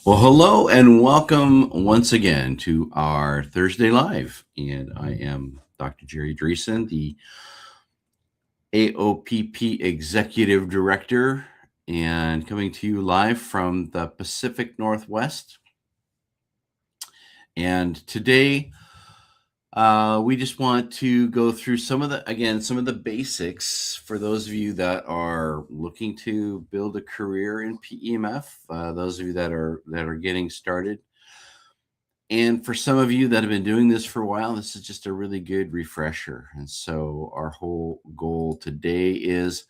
Well, hello and welcome once again to our Thursday Live. And I am Dr. Jerry Dreessen, the AOPP Executive Director, and coming to you live from the Pacific Northwest. And today, we just want to go through some of the basics for those of you that are looking to build a career in PEMF, those of you that are getting started. And for some of you that have been doing this for a while, this is just a really good refresher. And so our whole goal today is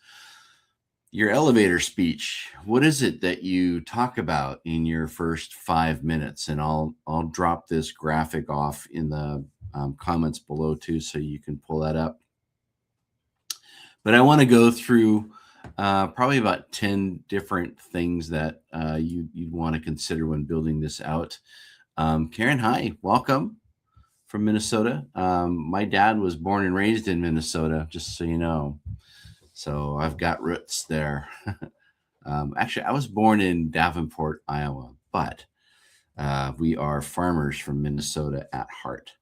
your elevator speech. What is it that you talk about in your first 5 minutes? And I'll drop this graphic off in the comments below too, so you can pull that up. But I want to go through probably about 10 different things that you'd want to consider when building this out. Karen, hi, welcome from Minnesota. My dad was born and raised in Minnesota, just so you know. So I've got roots there. Actually, I was born in Davenport, Iowa, but we are farmers from Minnesota at heart.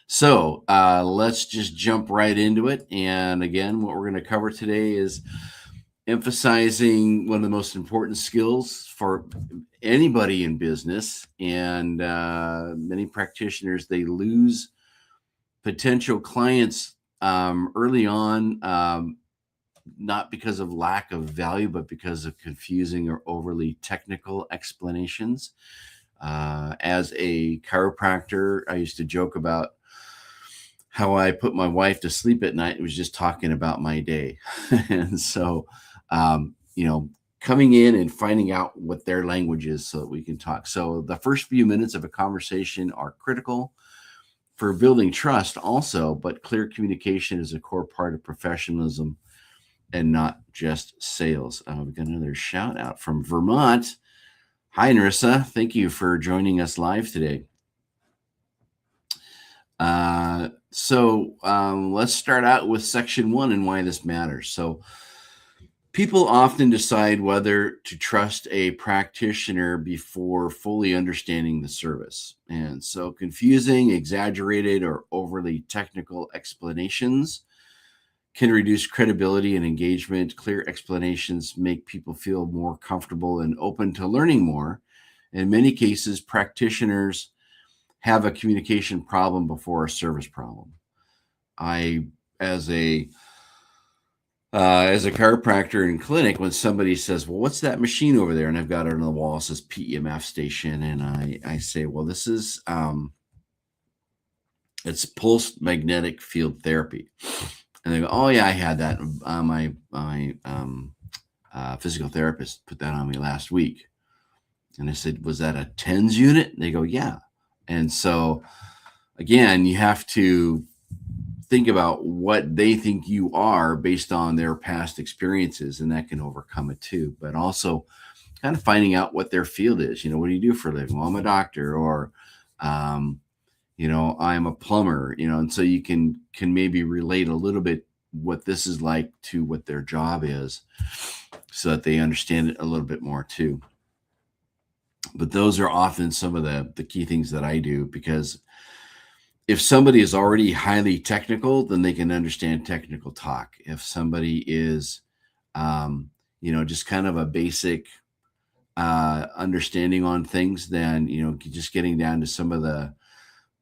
So let's just jump right into it. And again, what we're going to cover today is emphasizing one of the most important skills for anybody in business, and many practitioners, they lose potential clients early on, not because of lack of value, but because of confusing or overly technical explanations. As a chiropractor, I used to joke about how I put my wife to sleep at night. It was just talking about my day. And so coming in and finding out what their language is so that we can talk. So the first few minutes of a conversation are critical for building trust also, but clear communication is a core part of professionalism and not just sales. We've got another shout out from Vermont. Hi, Narissa. Thank you for joining us live today. Let's start out with section 1 and why this matters. So people often decide whether to trust a practitioner before fully understanding the service. And so confusing, exaggerated, or overly technical explanations can reduce credibility and engagement. Clear explanations make people feel more comfortable and open to learning more. In many cases, practitioners have a communication problem before a service problem. As a chiropractor in clinic, when somebody says, well, what's that machine over there? And I've got it on the wall, it says PEMF station. And I say, well, this is, it's pulsed magnetic field therapy. And they go, oh yeah, I had that. My physical therapist put that on me last week. And I said, was that a TENS unit? And they go, yeah. And so again, you have to think about what they think you are based on their past experiences, and that can overcome it too. But also kind of finding out what their field is. What do you do for a living? Well, I'm a doctor, or I'm a plumber, and so you can maybe relate a little bit what this is like to what their job is, so that they understand it a little bit more too. But those are often some of the key things that I do, because if somebody is already highly technical, then they can understand technical talk. If somebody is, just kind of a basic understanding on things, then, just getting down to some of the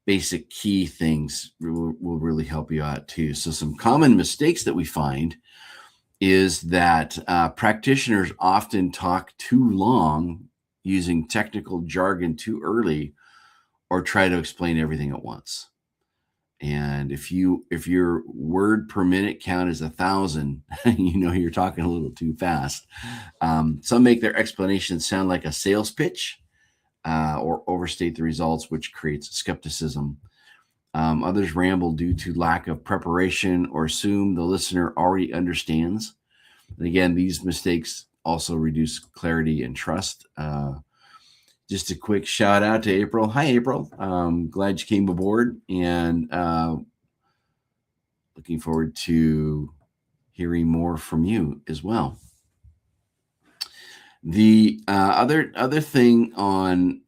basic key things will really help you out too. So some common mistakes that we find is that practitioners often talk too long, using technical jargon too early, or try to explain everything at once. And if your word per minute count is 1,000, you're talking a little too fast. Some make their explanations sound like a sales pitch, or overstate the results, which creates skepticism. Others ramble due to lack of preparation or assume the listener already understands. And again, these mistakes also reduce clarity and trust. Just a quick shout out to April. Hi, April. Glad you came aboard, and looking forward to hearing more from you as well. The other thing on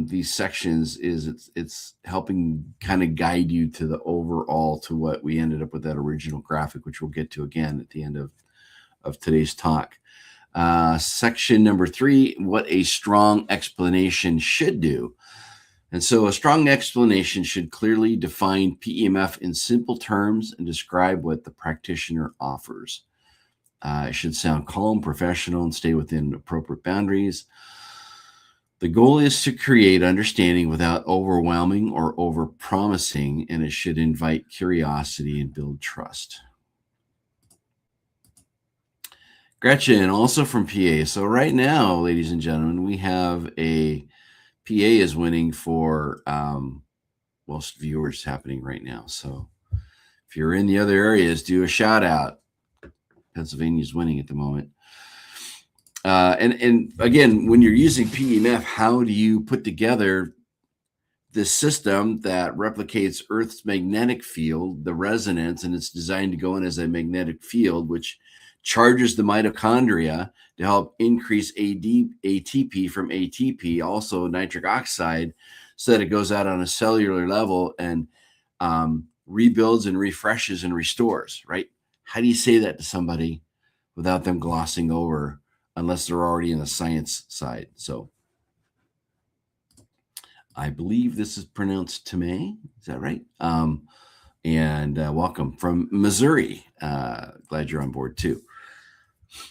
these sections is it's helping kind of guide you to the overall to what we ended up with that original graphic, which we'll get to again at the end of today's talk. Section number 3, what a strong explanation should do. And so a strong explanation should clearly define PEMF in simple terms and describe what the practitioner offers. It should sound calm, professional, and stay within appropriate boundaries. The goal is to create understanding without overwhelming or overpromising, and it should invite curiosity and build trust. Gretchen, also from PA. So right now, ladies and gentlemen, we have a PA is winning for most viewers happening right now. So if you're in the other areas, do a shout out. Pennsylvania's winning at the moment. And again, when you're using PEMF, how do you put together this system that replicates Earth's magnetic field, the resonance, and it's designed to go in as a magnetic field, which charges the mitochondria to help increase ATP from ATP, also nitric oxide, so that it goes out on a cellular level and rebuilds and refreshes and restores, right? How do you say that to somebody without them glossing over, unless they're already in the science side? So I believe this is pronounced Tomei. Is that right? And welcome from Missouri. Glad you're on board too.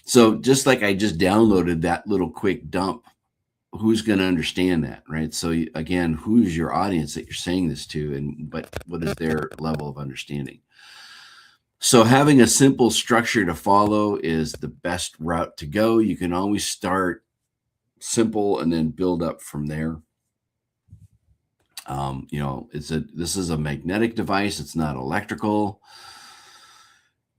So just like I just downloaded that little quick dump, who's going to understand that, right? So again, who's your audience that you're saying this to, but what is their level of understanding? So having a simple structure to follow is the best route to go. You can always start simple and then build up from there. This is a magnetic device. It's not electrical.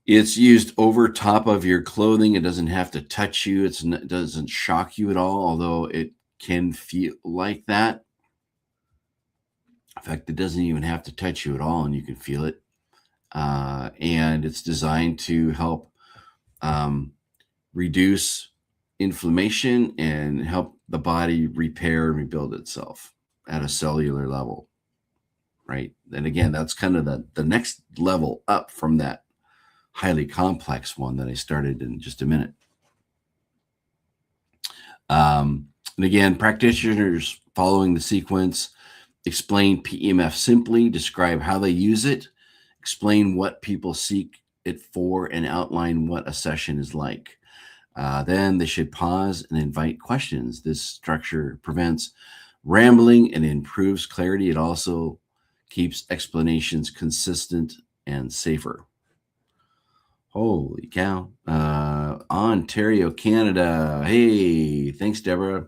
It's used over top of your clothing. It doesn't have to touch you. It doesn't shock you at all, although it can feel like that. In fact, it doesn't even have to touch you at all, and you can feel it. And it's designed to help reduce inflammation and help the body repair and rebuild itself at a cellular level, right? And again, that's kind of the next level up from that highly complex one that I started in just a minute. And again, practitioners following the sequence explain PEMF simply, describe how they use it, explain what people seek it for, and outline what a session is like. Then they should pause and invite questions. This structure prevents rambling and improves clarity. It also keeps explanations consistent and safer. Holy cow. Ontario, Canada. Hey, thanks, Deborah.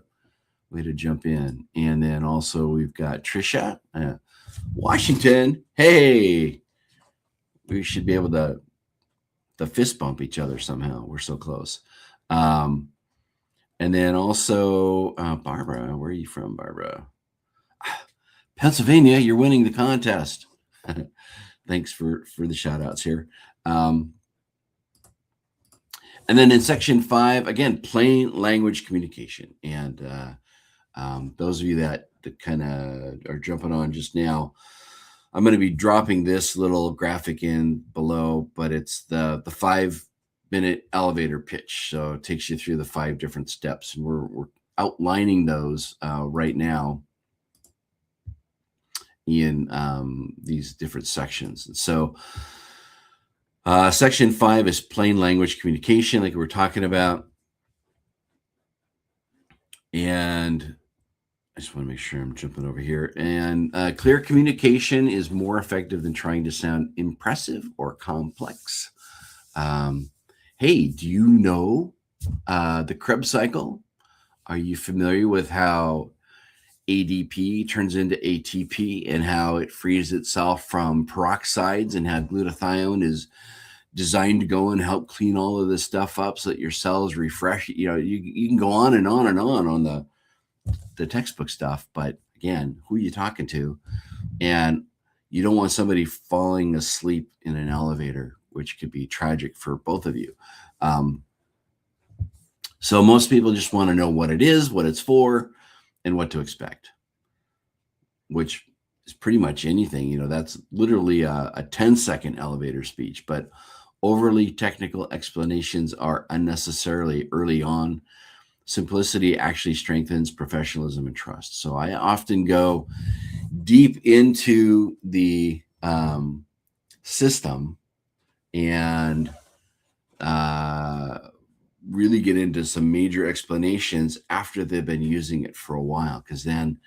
Way to jump in. And then also we've got Trisha. Washington. Hey. We should be able to fist bump each other somehow. We're so close. And then also Barbara. Where are you from, Barbara? Pennsylvania, you're winning the contest. Thanks for the shout outs here. And then in section 5, again, plain language communication. And those of you that kind of are jumping on just now, I'm going to be dropping this little graphic in below, but it's the 5-minute elevator pitch. So it takes you through the 5 different steps. And we're outlining those right now in these different sections. And so section 5 is plain language communication, like we were talking about. And I just want to make sure I'm jumping over here. And clear communication is more effective than trying to sound impressive or complex. Hey, do you know the Krebs cycle? Are you familiar with how ADP turns into ATP and how it frees itself from peroxides, and how glutathione is designed to go and help clean all of this stuff up so that your cells refresh? You can go on and on and on the textbook stuff, but again, who are you talking to? And you don't want somebody falling asleep in an elevator, which could be tragic for both of you. So most people just want to know what it is, what it's for, and what to expect, which is pretty much anything. That's literally a 10-second elevator speech, but overly technical explanations are unnecessarily early on. Simplicity actually strengthens professionalism and trust. So I often go deep into the system and really get into some major explanations after they've been using it for a while, because then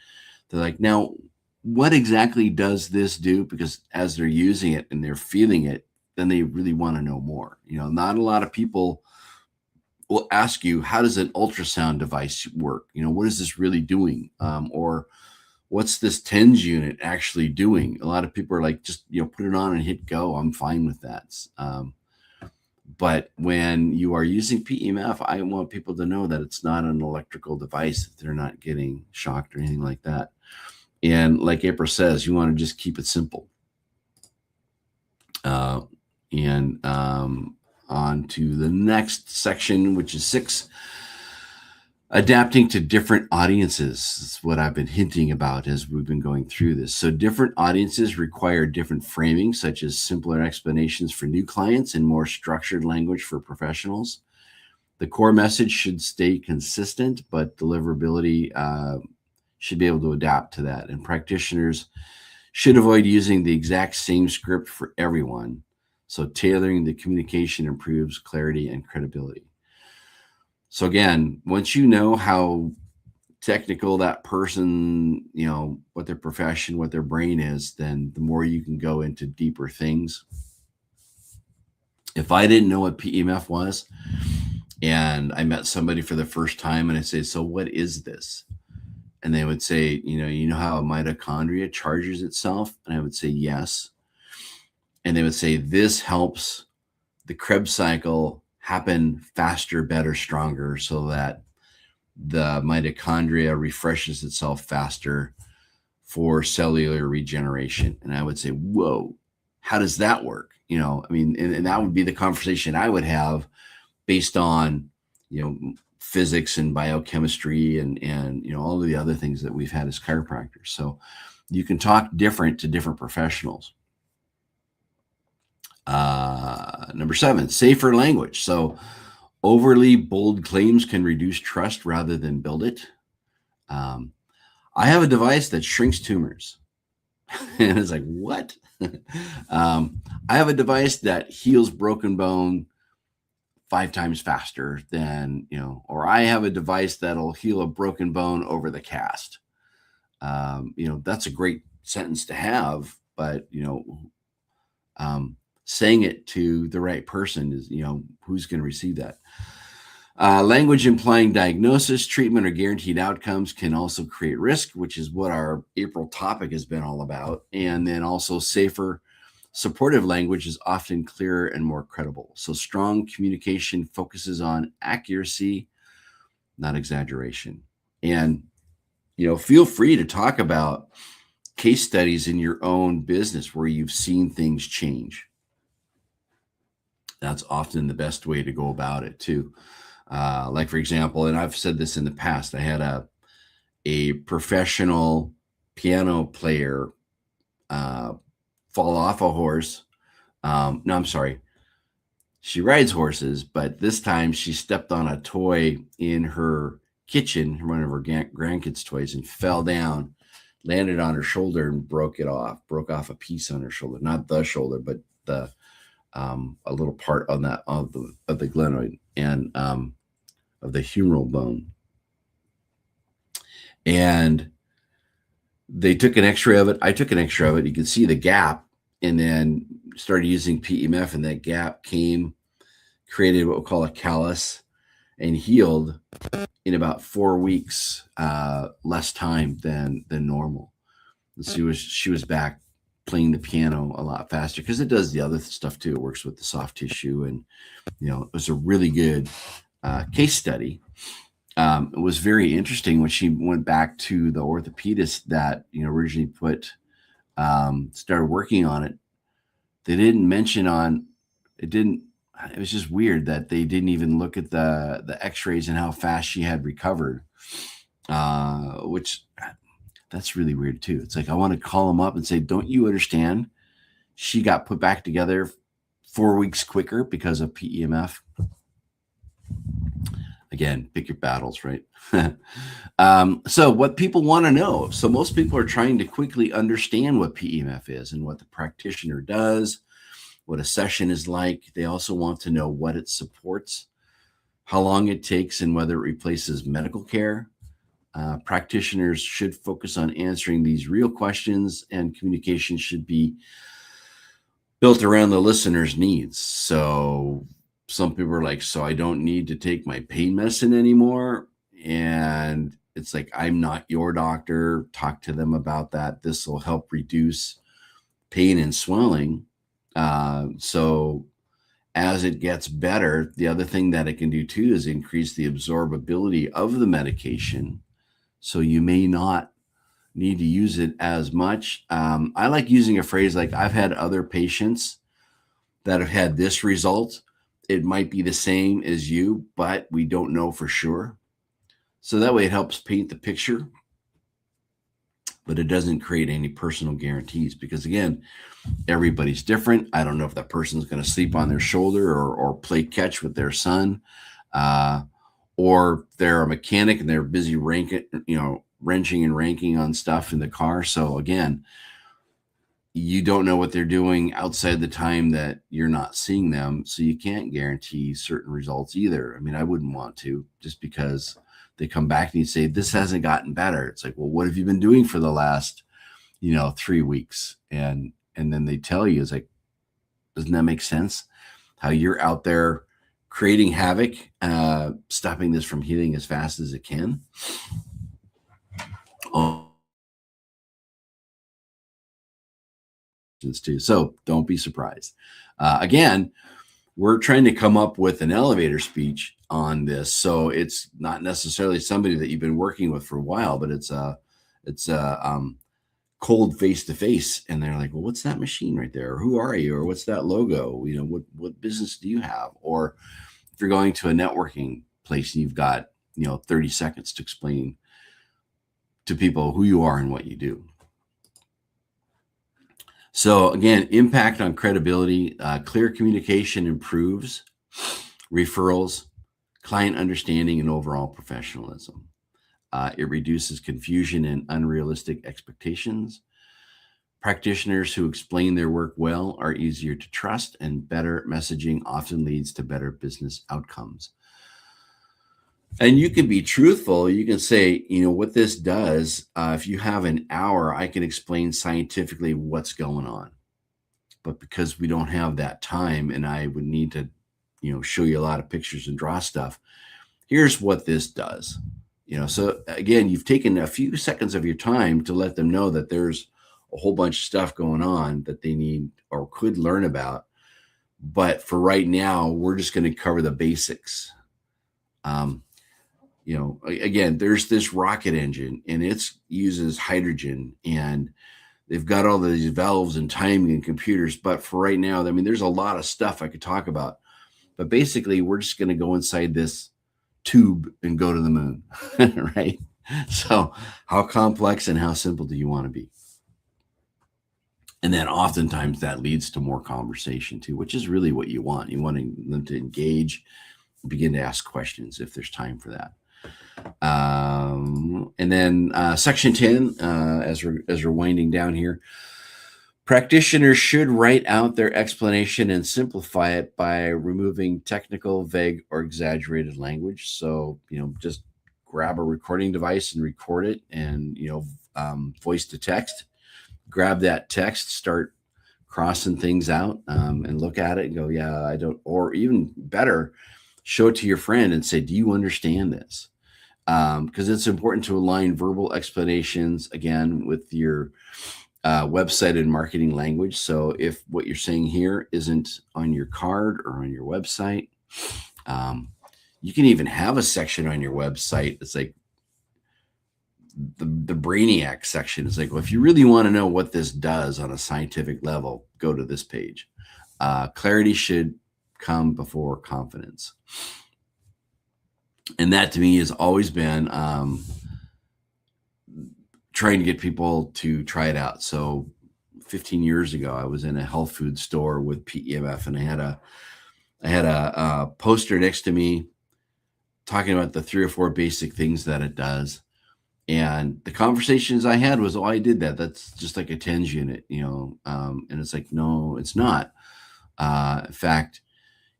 they're like, now, what exactly does this do? Because as they're using it and they're feeling it, then they really want to know more. Not a lot of people will ask you, how does an ultrasound device work? What is this really doing? Or what's this TENS unit actually doing? A lot of people are like, just, put it on and hit go. I'm fine with that. But when you are using PEMF, I want people to know that it's not an electrical device, that they're not getting shocked or anything like that. And like April says, you want to just keep it simple. And on to the next section, which is 6. Adapting to different audiences is what I've been hinting about as we've been going through this. So different audiences require different framing, such as simpler explanations for new clients and more structured language for professionals. The core message should stay consistent, but deliverability should be able to adapt to that. And practitioners should avoid using the exact same script for everyone. So tailoring the communication improves clarity and credibility. So again, once you know how technical that person, what their profession, what their brain is, then the more you can go into deeper things. If I didn't know what PEMF was and I met somebody for the first time and I say, so what is this? And they would say, you know how a mitochondria charges itself? And I would say, yes. And they would say, this helps the Krebs cycle happen faster, better, stronger, so that the mitochondria refreshes itself faster for cellular regeneration. And I would say, whoa, how does that work? And that would be the conversation I would have based on, physics and biochemistry and all of the other things that we've had as chiropractors. So you can talk different to different professionals. Number 7, safer language. So overly bold claims can reduce trust rather than build it. I have a device that shrinks tumors. And it's like, what? I have a device that heals broken bone 5 times faster than, or I have a device that'll heal a broken bone over the cast. That's a great sentence to have, but, saying it to the right person is, who's going to receive that. Language implying diagnosis, treatment, or guaranteed outcomes can also create risk, which is what our April topic has been all about. And then also safer, supportive language is often clearer and more credible. So strong communication focuses on accuracy, not exaggeration. And, feel free to talk about case studies in your own business where you've seen things change. That's often the best way to go about it too. Like, for example, and I've said this in the past, I had a professional piano player fall off a horse. No, I'm sorry. She rides horses, but this time she stepped on a toy in her kitchen, one of her grandkids' toys, and fell down, landed on her shoulder and broke off a piece on her shoulder, not the shoulder, but the a little part on that of the glenoid and of the humeral bone. And they took an x-ray of it. I took an x-ray of it. You can see the gap, and then started using PEMF, and that gap created what we'll call a callus, and healed in about 4 weeks, less time than normal. And she was back playing the piano a lot faster, because it does the other stuff too. It works with the soft tissue, and it was a really good case study. It was very interesting when she went back to the orthopedist that originally started working on it. They didn't mention it was just weird that they didn't even look at the X-rays and how fast she had recovered. Which that's really weird too. It's like I want to call them up and say, "Don't you understand? She got put back together 4 weeks quicker because of PEMF." Again, pick your battles, right? So what people want to know. So most people are trying to quickly understand what PEMF is and what the practitioner does, what a session is like. They also want to know what it supports, how long it takes, and whether it replaces medical care. Practitioners should focus on answering these real questions, and communication should be built around the listener's needs. So some people are like, so I don't need to take my pain medicine anymore. And it's like, I'm not your doctor. Talk to them about that. This will help reduce pain and swelling. So as it gets better, the other thing that it can do too is increase the absorbability of the medication. So you may not need to use it as much. I like using a phrase like, I've had other patients that have had this result. It might be the same as you, but we don't know for sure. So that way it helps paint the picture, but it doesn't create any personal guarantees because, again, everybody's different. I don't know if that person's going to sleep on their shoulder or play catch with their son, or they're a mechanic and they're busy wrenching and ranking on stuff in the car. So again, you don't know what they're doing outside the time that you're not seeing them. So you can't guarantee certain results either. I mean, I wouldn't want to, just because they come back and you say, this hasn't gotten better. It's like, well, what have you been doing for the last, 3 weeks? And then they tell you, it's like, doesn't that make sense? How you're out there creating havoc, stopping this from healing as fast as it can. Too. So don't be surprised. Again, we're trying to come up with an elevator speech on this. So it's not necessarily somebody that you've been working with for a while, but it's a cold face to face. And they're like, well, what's that machine right there? Or who are you? Or what's that logo? What business do you have? Or if you're going to a networking place and you've got, 30 seconds to explain to people who you are and what you do. So again, impact on credibility, clear communication improves referrals, client understanding, and overall professionalism. It reduces confusion and unrealistic expectations. Practitioners who explain their work well are easier to trust, and better messaging often leads to better business outcomes. And you can be truthful. You can say, what this does, if you have an hour, I can explain scientifically what's going on. But because we don't have that time and I would need to, show you a lot of pictures and draw stuff, here's what this does. So again, you've taken a few seconds of your time to let them know that there's a whole bunch of stuff going on that they need or could learn about. But for right now, we're just going to cover the basics. Again, there's this rocket engine and it uses hydrogen, and they've got all these valves and timing and computers. But for right now, I mean, there's a lot of stuff I could talk about. But basically, we're just going to go inside this tube and go to the moon, right? So how complex and how simple do you want to be? And then oftentimes that leads to more conversation too, which is really what you want. You want them to engage, begin to ask questions if there's time for that. And then section 10, as we're winding down here, practitioners should write out their explanation and simplify it by removing technical, vague, or exaggerated language. So, just grab a recording device and record it, and, voice to text, grab that text, start crossing things out, and look at it and go, yeah, I don't, or even better, show it to your friend and say, do you understand this? Because it's important to align verbal explanations, again, with your website and marketing language. So if what you're saying here isn't on your card or on your website, you can even have a section on your website. It's like the Brainiac section. It's like, well, if you really want to know what this does on a scientific level, go to this page. Clarity should come before confidence. And that to me has always been trying to get people to try it out. So 15 years ago, I was in a health food store with PEMF, and I had a poster next to me talking about the 3 or 4 basic things that it does. And the conversations I had was, oh, I did that. That's just like a TENS unit, and it's like, no, it's not. In fact,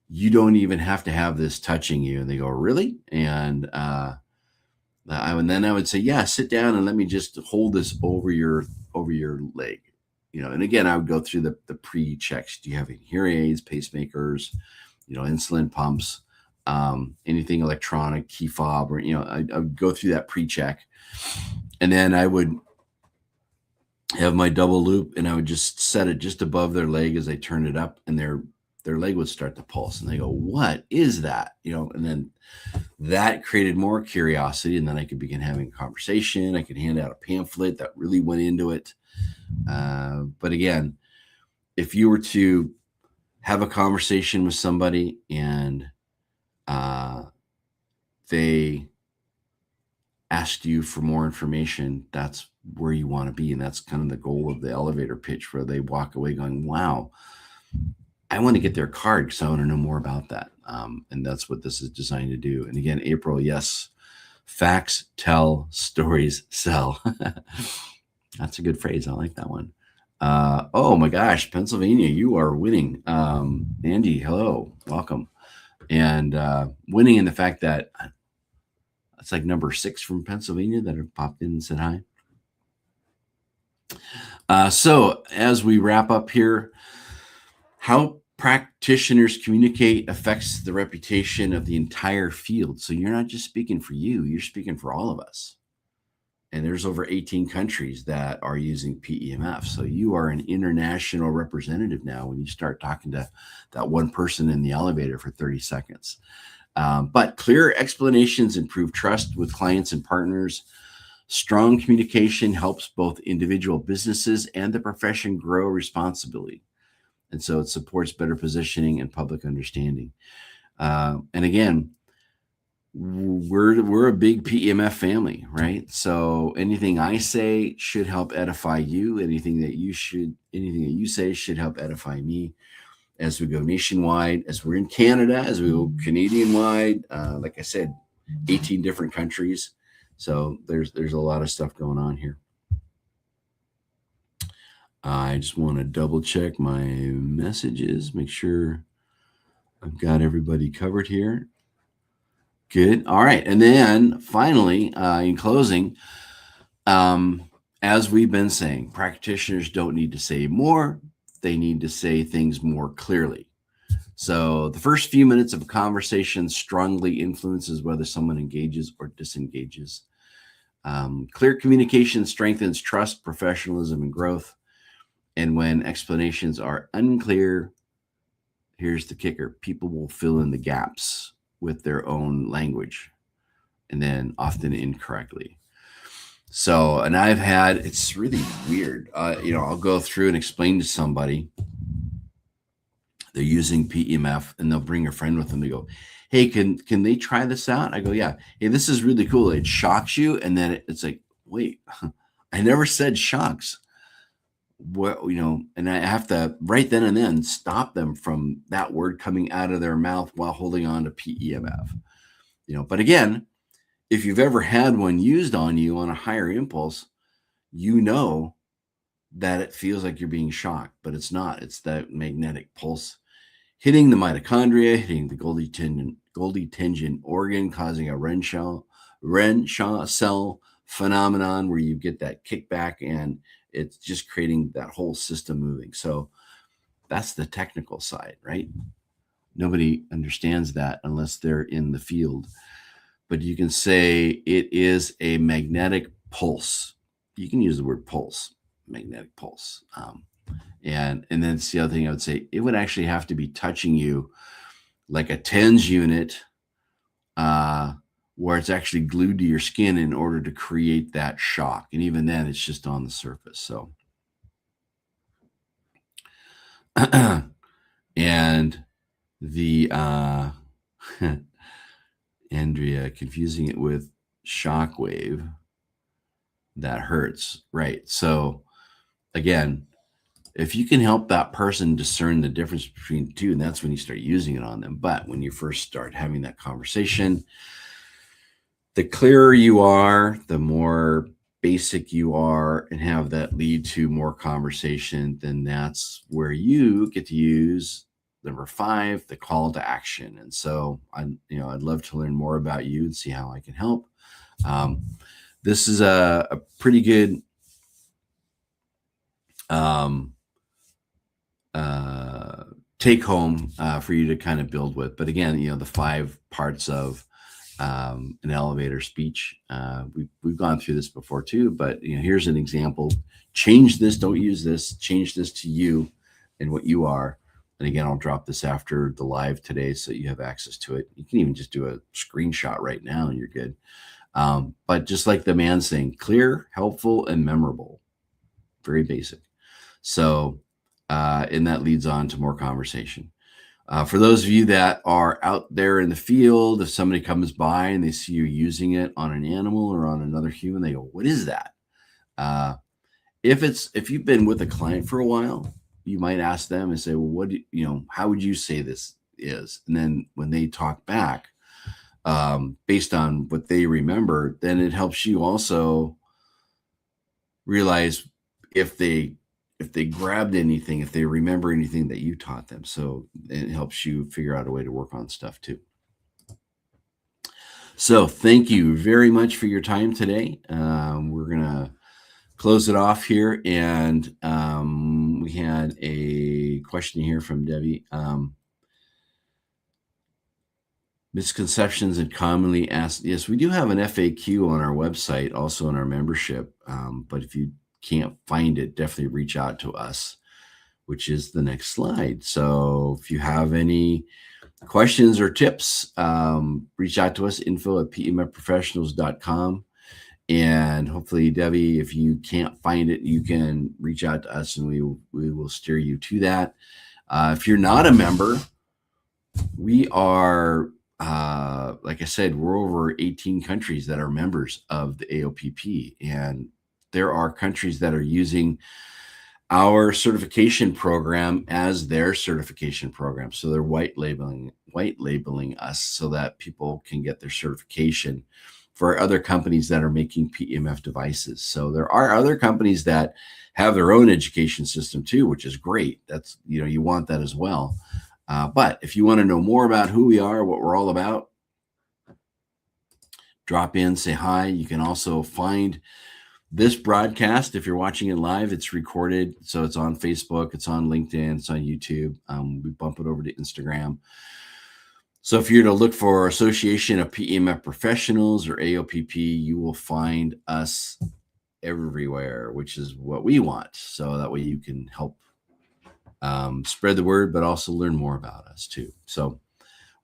you don't even have to have this touching you. And they go, really? And then I would say, yeah, sit down and let me just hold this over your leg. And again, I would go through the pre-checks. Do you have any hearing aids, pacemakers, insulin pumps, anything electronic, key fob, or I would go through that pre-check, and then I would have my double loop, and I would just set it just above their leg as they turn it up, and their leg would start to pulse, and they go, "What is that?" And then that created more curiosity, and then I could begin having a conversation. I could hand out a pamphlet that really went into it. But again, if you were to have a conversation with somebody and they asked you for more information, that's where you want to be. And that's kind of the goal of the elevator pitch, where they walk away going, wow, I want to get their card because I want to know more about that. And that's what this is designed to do. And again, April, yes, facts tell, stories sell. That's a good phrase. I like that one. Oh my gosh, Pennsylvania, you are winning. Andy, hello, welcome. And winning in the fact that it's like number 6 from Pennsylvania that have popped in and said hi. So as we wrap up here, how practitioners communicate affects the reputation of the entire field. So you're not just speaking for you, you're speaking for all of us. And there's over 18 countries that are using PEMF. So you are an international representative now when you start talking to that one person in the elevator for 30 seconds. But clear explanations improve trust with clients and partners. Strong communication helps both individual businesses and the profession grow responsibly. And so it supports better positioning and public understanding. And again, we're a big PEMF family, right? So anything I say should help edify you. Anything that you say should help edify me as we go nationwide, as we're in Canada, as we go Canadian wide. Like I said, 18 different countries. So there's a lot of stuff going on here. I just want to double check my messages, make sure I've got everybody covered here. Good. All right. And then finally, in closing, as we've been saying, practitioners don't need to say more. They need to say things more clearly. So the first few minutes of a conversation strongly influences whether someone engages or disengages. Clear communication strengthens trust, professionalism, and growth. And when explanations are unclear, here's the kicker: people will fill in the gaps with their own language, and then often incorrectly. So, and it's really weird. I'll go through and explain to somebody they're using PEMF, and they'll bring a friend with them. They go, hey, can they try this out? I go, yeah. Hey, this is really cool. It shocks you. And then it's like, wait, I never said shocks. What, and I have to right then and then stop them from that word coming out of their mouth while holding on to PEMF. But again, if you've ever had one used on you on a higher impulse, that it feels like you're being shocked, but it's not. It's that magnetic pulse hitting the mitochondria, hitting the Golgi tangent organ, causing a Renshaw cell phenomenon where you get that kickback, and it's just creating that whole system moving. So that's the technical side, right? Nobody understands that unless they're in the field. But you can say it is a magnetic pulse. You can use the word pulse, magnetic pulse. And then it's the other thing I would say, it would actually have to be touching you like a TENS unit, where it's actually glued to your skin in order to create that shock. And even then, it's just on the surface. So, and the Andrea confusing it with shockwave. That hurts, right? So again, if you can help that person discern the difference between the two, and that's when you start using it on them. But when you first start having that conversation, the clearer you are, the more basic you are, and have that lead to more conversation, then that's where you get to use number 5, the call to action. And so I'd love to learn more about you and see how I can help. This is a pretty good take home for you to kind of build with. But again, the 5 parts of an elevator speech. We've gone through this before too, but here's an example. Change this, don't use this. Change this to you and what you are. And again, I'll drop this after the live today so you have access to it. You can even just do a screenshot right now and you're good. But just like the man saying, clear, helpful, and memorable. Very basic. So, and that leads on to more conversation. For those of you that are out there in the field, if somebody comes by and they see you using it on an animal or on another human, they go, what is that? If you've been with a client for a while, you might ask them and say, well, how would you say this is? And then when they talk back, based on what they remember, then it helps you also realize if they grabbed anything, if they remember anything that you taught them. So it helps you figure out a way to work on stuff too. So thank you very much for your time today. We're going to close it off here. And we had a question here from Debbie. Misconceptions and commonly asked. Yes, we do have an FAQ on our website, also in our membership. But if you can't find it, definitely reach out to us, which is the next slide. So if you have any questions or tips, reach out to us, info@PEMFprofessionals.com. And hopefully, Debbie, if you can't find it, you can reach out to us and we will steer you to that. If you're not a member, we are, like I said, we're over 18 countries that are members of the AOPP. And there are countries that are using our certification program as their certification program. So they're white labeling us so that people can get their certification for other companies that are making PEMF devices. So there are other companies that have their own education system too, which is great. That's, you want that as well. But if you want to know more about who we are, what we're all about, drop in, say hi. You can also find this broadcast, if you're watching it live, it's recorded. So it's on Facebook, it's on LinkedIn, it's on YouTube. We bump it over to Instagram. So if you're to look for Association of PEMF Professionals or AOPP, you will find us everywhere, which is what we want. So that way you can help spread the word, but also learn more about us too. So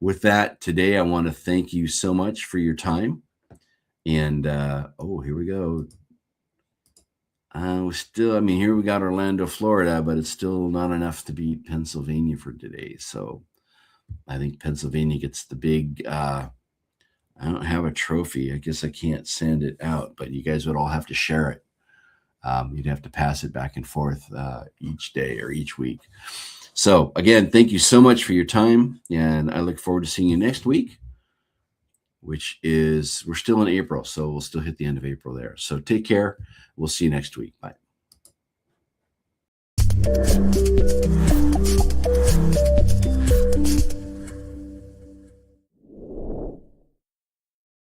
with that, today, I want to thank you so much for your time. And, here we go. Here we got Orlando, Florida, but it's still not enough to beat Pennsylvania for today. So I think Pennsylvania gets the big, I don't have a trophy. I guess I can't send it out, but you guys would all have to share it. You'd have to pass it back and forth each day or each week. So again, thank you so much for your time. And I look forward to seeing you next week, which is, we're still in April. So we'll still hit the end of April there. So take care. We'll see you next week. Bye.